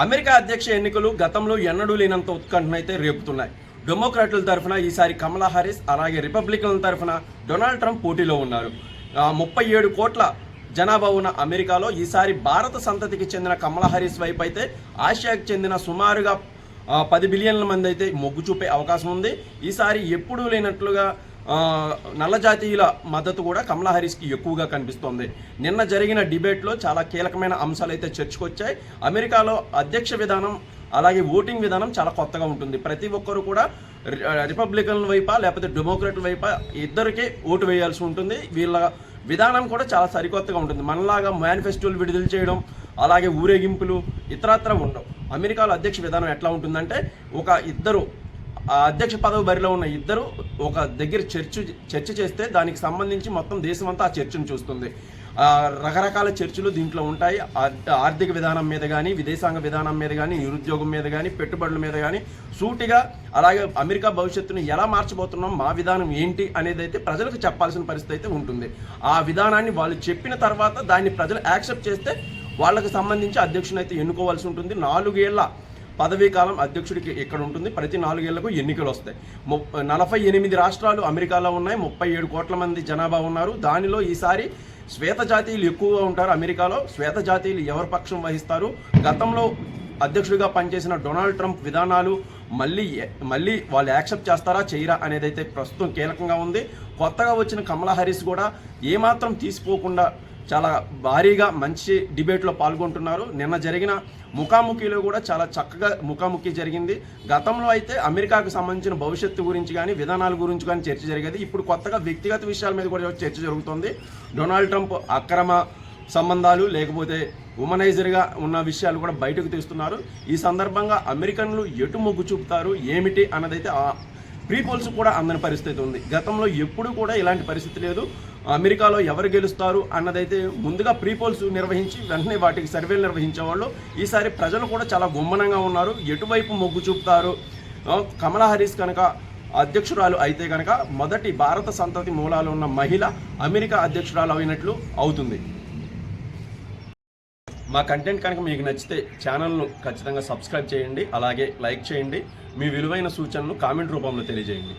America అధ్యక్ష ఎన్నికలు గతంలో ఎన్నడూ లేనంత ఉత్కంఠనైతే రేపుతున్నాయి. డెమోక్రాట్ల తరఫున ఈసారి కమలా హారిస్, అలాగే రిపబ్లికన్ల తరఫున డొనాల్డ్ ట్రంప్ పోటీలో ఉన్నారు. 37 కోట్ల జనాభా ఉన్న అమెరికాలో ఈసారి భారత సంతతికి చెందిన కమలా హారిస్ వైపు అయితే ఆసియాకి చెందిన సుమారుగా 10 బిలియన్ల మంది అయితే మొగ్గు చూపే అవకాశం ఉంది. ఈసారి ఎప్పుడూ లేనట్లుగా నల్ల జాతీయుల మద్దతు కూడా కమలా హారిస్కి ఎక్కువగా కనిపిస్తోంది. నిన్న జరిగిన డిబేట్లో చాలా కీలకమైన అంశాలు అయితే చర్చకొచ్చాయి. అమెరికాలో అధ్యక్ష విధానం అలాగే ఓటింగ్ విధానం చాలా కొత్తగా ఉంటుంది. ప్రతి ఒక్కరు కూడా రిపబ్లికన్ల వైపా లేకపోతే డెమోక్రాట్ల వైపా ఇద్దరికే ఓటు వేయాల్సి ఉంటుంది. వీళ్ళ విధానం కూడా చాలా సరికొత్తగా ఉంటుంది. మనలాగా మేనిఫెస్టోలు విడుదల చేయడం అలాగే ఊరేగింపులు ఇతరత్ర ఉండవు. అమెరికాలో అధ్యక్ష విధానం ఎట్లా ఉంటుందంటే ఇద్దరు అధ్యక్ష పదవి బరిలో ఉన్న ఇద్దరు ఒక దగ్గర చర్చ చేస్తే దానికి సంబంధించి మొత్తం దేశం అంతా ఆ చర్చను చూస్తుంది. రకరకాల చర్చలు దీంట్లో ఉంటాయి. ఆర్థిక విధానం మీద కానీ, విదేశాంగ విధానం మీద కానీ, నిరుద్యోగం మీద కానీ, పెట్టుబడుల మీద కానీ సూటిగా, అలాగే అమెరికా భవిష్యత్తును ఎలా మార్చబోతున్నాం, మా విధానం ఏంటి అనేది అయితే ప్రజలకు చెప్పాల్సిన పరిస్థితి అయితే ఉంటుంది. ఆ విధానాన్ని వాళ్ళు చెప్పిన తర్వాత దాన్ని ప్రజలు యాక్సెప్ట్ చేస్తే వాళ్ళకి సంబంధించి అధ్యక్షుని అయితే ఎన్నుకోవాల్సి ఉంటుంది. 4 ఏళ్ల పదవీ కాలం అధ్యక్షుడికి ఇక్కడ ఉంటుంది. ప్రతి 4 ఏళ్లకు ఎన్నికలు వస్తాయి. 48 రాష్ట్రాలు అమెరికాలో ఉన్నాయి. 37 కోట్ల మంది జనాభా ఉన్నారు. దానిలో ఈసారి శ్వేత జాతీయులు ఎక్కువగా ఉంటారు. అమెరికాలో శ్వేత జాతీయులు ఎవరి పక్షం వహిస్తారు, గతంలో అధ్యక్షుడిగా పనిచేసిన డొనాల్డ్ ట్రంప్ విధానాలు మళ్ళీ వాళ్ళు యాక్సెప్ట్ చేస్తారా చేయరా అనేది అయితే ప్రస్తుతం కీలకంగా ఉంది. కొత్తగా వచ్చిన కమలా హారిస్ కూడా ఏమాత్రం తీసిపోకుండా చాలా భారీగా మంచి డిబేట్లో పాల్గొంటున్నారు. నిన్న జరిగిన ముఖాముఖిలో కూడా చాలా చక్కగా ముఖాముఖి జరిగింది. గతంలో అయితే అమెరికాకు సంబంధించిన భవిష్యత్తు గురించి కానీ, విధానాల గురించి కానీ చర్చ జరిగేది. ఇప్పుడు కొత్తగా వ్యక్తిగత విషయాల మీద కూడా చర్చ జరుగుతుంది. డొనాల్డ్ ట్రంప్ అక్రమ సంబంధాలు లేకపోతే ఉమనైజర్గా ఉన్న విషయాలు కూడా బయటకు తీస్తున్నారు. ఈ సందర్భంగా అమెరికన్లు ఎటు మొగ్గు చూపుతారు ఏమిటి అన్నదైతే ప్రీ పోల్స్ కూడా అందని పరిస్థితి ఉంది. గతంలో ఎప్పుడు కూడా ఇలాంటి పరిస్థితి లేదు. అమెరికాలో ఎవరు గెలుస్తారు అన్నదైతే ముందుగా ప్రీ పోల్స్ నిర్వహించి వెంటనే వాటికి సర్వేలు నిర్వహించేవాళ్ళు. ఈసారి ప్రజలు కూడా చాలా గుమ్మనంగా ఉన్నారు. ఎటువైపు మొగ్గు చూపుతారు, కమలా హారిస్ కనుక అధ్యక్షురాలు అయితే కనుక మొదటి భారత సంతతి మూలాలు ఉన్న మహిళ అమెరికా అధ్యక్షురాలు అయినట్లు అవుతుంది. మా కంటెంట్ కనుక మీకు నచ్చితే ఛానల్ను ఖచ్చితంగా సబ్స్క్రైబ్ చేయండి, అలాగే లైక్ చేయండి. మీ విలువైన సూచనలు కామెంట్ రూపంలో తెలియజేయండి.